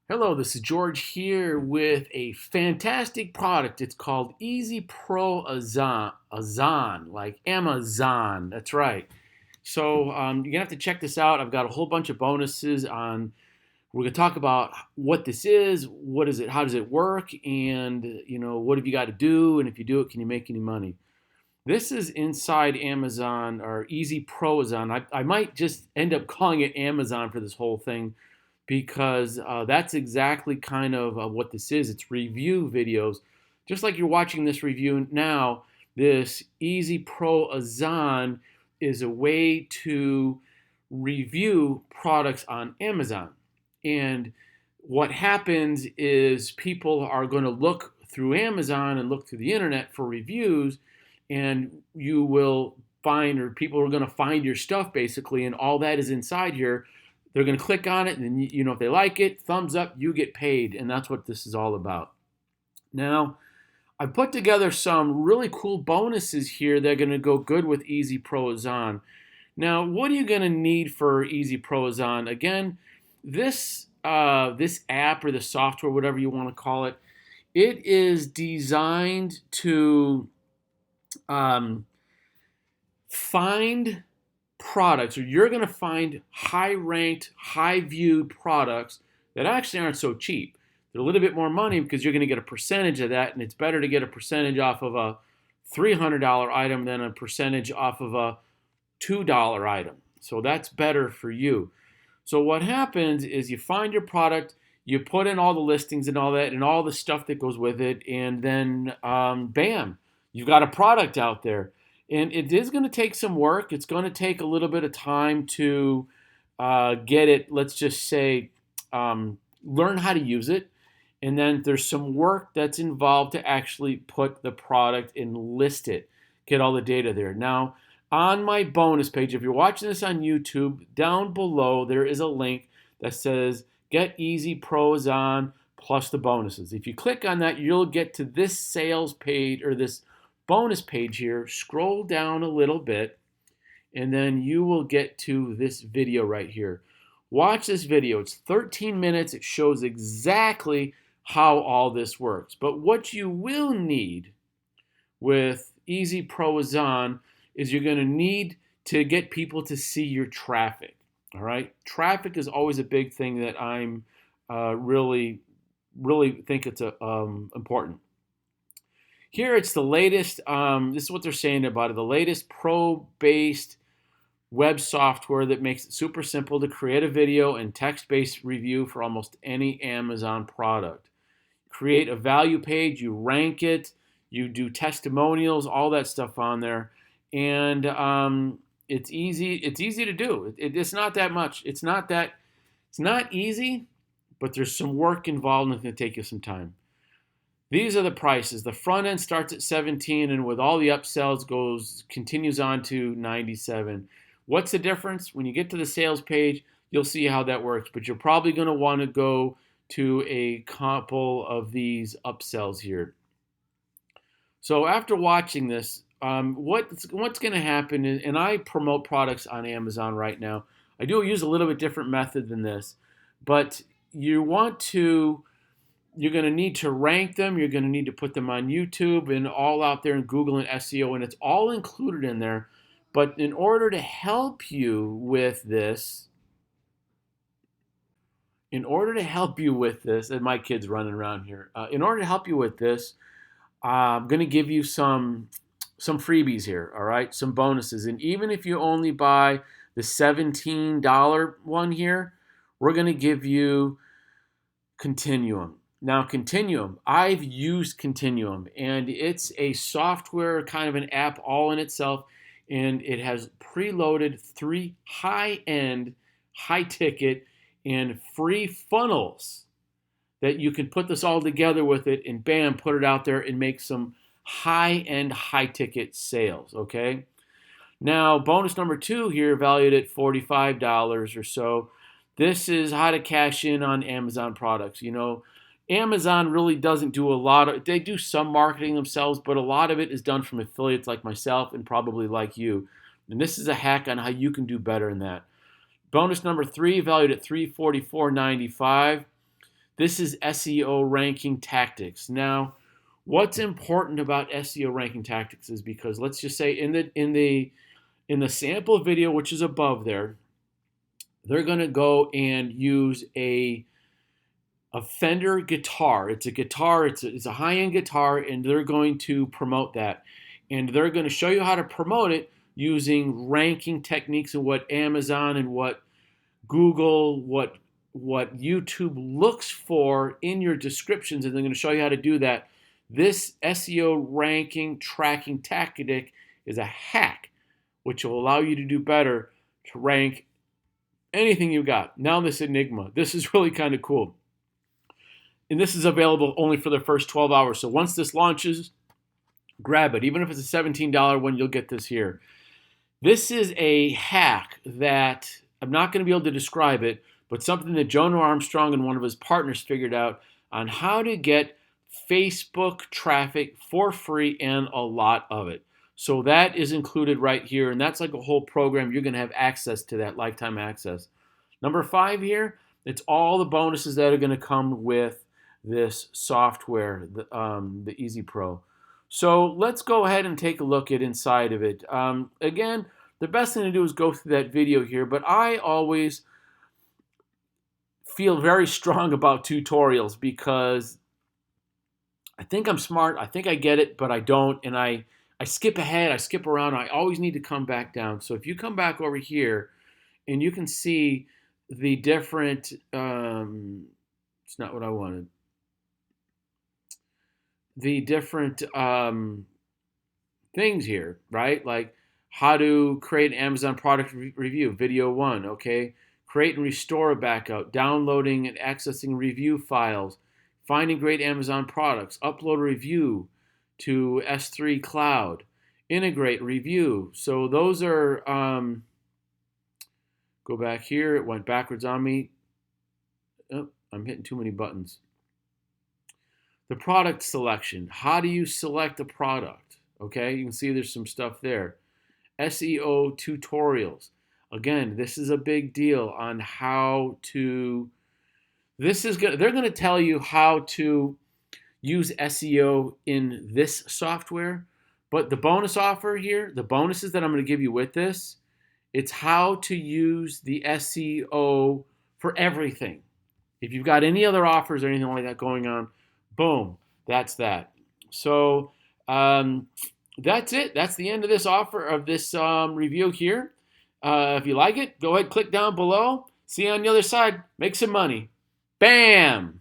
Hello, this is George here with a fantastic product. It's called Easy Pro Azon, like Amazon. That's right. So you're gonna have to check this out. I've got a whole bunch of bonuses on. We're gonna talk about what this is, what is it, how does it work, and what have you got to do, and if you do it, can you make any money? This is inside Amazon or Easy Pro Azon. I might just end up calling it Amazon for this whole thing because that's exactly kind of what this is. It's review videos. Just like you're watching this review now, this Easy Pro Azon is a way to review products on Amazon. And what happens is people are going to look through Amazon and look through the internet for reviews, and you will find, or people are going to find your stuff basically, and all that is inside here. They're going to click on it, and then, if they like it, thumbs up, you get paid, and that's what this is all about. Now, I put together some really cool bonuses here that are going to go good with Easy Pro Azon. Now, what are you going to need for Easy Pro Azon? Again, this app or the software, whatever you want to call it, it is designed to find products, or you're going to find high ranked, high viewed products that actually aren't so cheap. They're a little bit more money because you're going to get a percentage of that, and it's better to get a percentage off of a $300 item than a percentage off of a $2 item. So that's better for you. So what happens is you find your product, you put in all the listings and all that and all the stuff that goes with it, and then bam, you've got a product out there. And it is going to take some work. It's going to take a little bit of time to get it, let's just say, learn how to use it. And then there's some work that's involved to actually put the product and list it, get all the data there. Now, on my bonus page, if you're watching this on YouTube, down below there is a link that says Get Easy Pro Azon plus the bonuses. If you click on that, you'll get to this sales page, or this bonus page here. Scroll down a little bit, and then you will get to this video right here. Watch this video. It's 13 minutes. It shows exactly how all this works. But what you will need with Easy Pro Azon is you're going to need to get people to see your traffic. All right, traffic is always a big thing that I'm really think it's important. Here it's the latest, this is what they're saying about it, the latest pro-based web software that makes it super simple to create a video and text-based review for almost any Amazon product. Create a value page, you rank it, you do testimonials, all that stuff on there, and it's easy to do. It's not that much. It's not easy, but there's some work involved, and it's going to take you some time. These are the prices. The front end starts at 17, and with all the upsells continues on to 97. What's the difference? When you get to the sales page, you'll see how that works, but you're probably going to want to go to a couple of these upsells here. So after watching this, what's going to happen is, and I promote products on Amazon right now. I do use a little bit different method than this, but you're going to need to rank them. You're going to need to put them on YouTube and all out there in Google and SEO, and it's all included in there. But in order to help you with this, and my kid's running around here. In order to help you with this, I'm going to give you some freebies here, all right? Some bonuses. And even if you only buy the $17 one here, we're going to give you Continuum. Now, Continuum, I've used Continuum, and it's a software, kind of an app all in itself, and it has preloaded 3 high-end, high-ticket, and free funnels that you can put this all together with it and bam, put it out there and make some high-end, high-ticket sales, okay? Now, bonus number 2 here, valued at $45 or so. This is how to cash in on Amazon products. Amazon really doesn't do a lot of, they do some marketing themselves, but a lot of it is done from affiliates like myself and probably like you. And this is a hack on how you can do better than that. Bonus number 3, valued at $344.95. This is SEO ranking tactics. Now, what's important about SEO ranking tactics is because let's just say in the sample video, which is above there, they're going to go and use a Fender guitar. It's a guitar. It's a high-end guitar, and they're going to promote that. And they're going to show you how to promote it using ranking techniques and what Amazon and what Google, what YouTube looks for in your descriptions, and they're going to show you how to do that. This SEO ranking tracking tactic is a hack, which will allow you to do better to rank anything you got. Now this Enigma. This is really kind of cool. And this is available only for the first 12 hours. So once this launches, grab it. Even if it's a $17 one, you'll get this here. This is a hack that I'm not going to be able to describe it, but something that Jonah Armstrong and one of his partners figured out on how to get Facebook traffic for free and a lot of it. So that is included right here, and that's like a whole program. You're going to have access to that, lifetime access. Number 5 here, it's all the bonuses that are going to come with this software, the Easy Pro. So let's go ahead and take a look at inside of it. Again, the best thing to do is go through that video here, but I always feel very strong about tutorials because I think I'm smart, I think I get it, but I don't, and I skip ahead, I skip around, I always need to come back down. So if you come back over here and you can see the different, it's not what I wanted, the different things here, right? Like how to create an Amazon product review, video 1, okay? Create and restore a backup, downloading and accessing review files, finding great Amazon products, upload a review to S3 Cloud, integrate review. So those are, go back here, it went backwards on me. Oh, I'm hitting too many buttons. The product selection. How do you select a product? Okay, you can see there's some stuff there. SEO tutorials. Again, this is a big deal on how to, they're going to tell you how to use SEO in this software, but the bonus offer here, the bonuses that I'm going to give you with this, it's how to use the SEO for everything. If you've got any other offers or anything like that going on, boom, that's that. So that's it. That's the end of this offer of this review here. If you like it, go ahead, click down below. See you on the other side. Make some money. Bam!